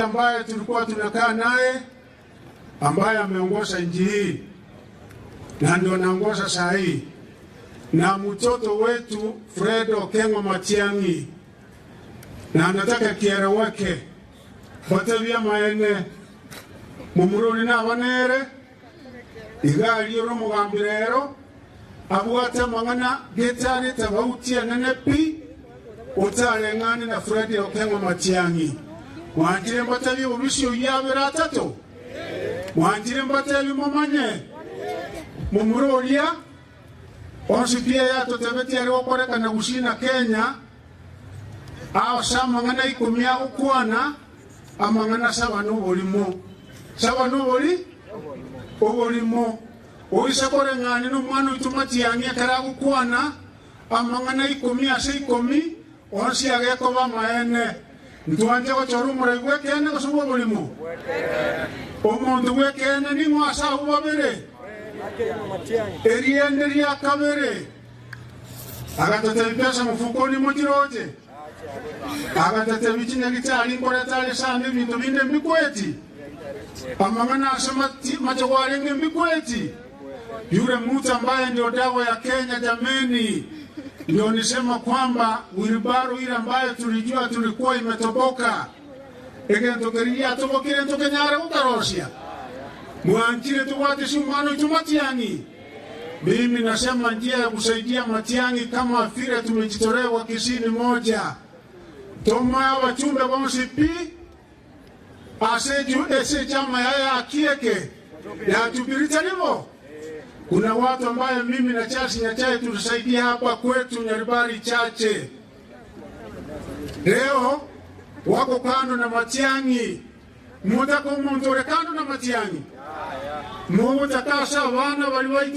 ambaye tulikuwa tunakaa naye ambaye ameongoza nchi hii na ndio anaongoza saa hii, na mtoto wetu Fred Okengo Matiang'i, na anataka kieleweke batebya maene mumuruni n'abanere igali yoro mugambirero abwata mangana getane tabautia nenepi utalengani na Fred Okengo Matiang'i. Mwanjire mbatabi ubisho yabera atatu mwanjire mbatabi mumanye mumuroria onsipia ya totebeti ya riwakoreka na gushina Kenya ao samangana ikumia ukwana amangana sabanu obolimo oisakore ngani no mwana utumati yangia karagu kwana amangana ikumia se ikomi onsi ageko ba maene ntuanje ko chorumure gwekene ko subo bolimo omuntu gwekene ni mwasa ubabere eriende ria kabere agatete pesa mfukoni mujiroje agatete bichinya gitali nkora tali sande bintu binde mbikweti amangana asema machogwalenge mbikweti yule mtu ambaye ndio dawa ya Kenya. Jameni, ndio nisema kwamba wilbaro ile ambayo tulijua tulikuwa imetoboka egentokeria tobokire ntokenyare utarosia mwanjire tuwate shumano tumatiani. Mimi nasema njia ya kusaidia Matiang'i kama vile tumejitolewa kisini moja toma wachumbe wa MCP aseju ese chama ya akieke ya tubirita nivo. Kuna watu ambaye mimi na Chasi Nyachae tulisaidia hapa kwetu Nyaribari chache leo wako kando na Matiang'i. Mmoja kwa mmoja kando na Matiang'i mmoja kasa wana waliwaitu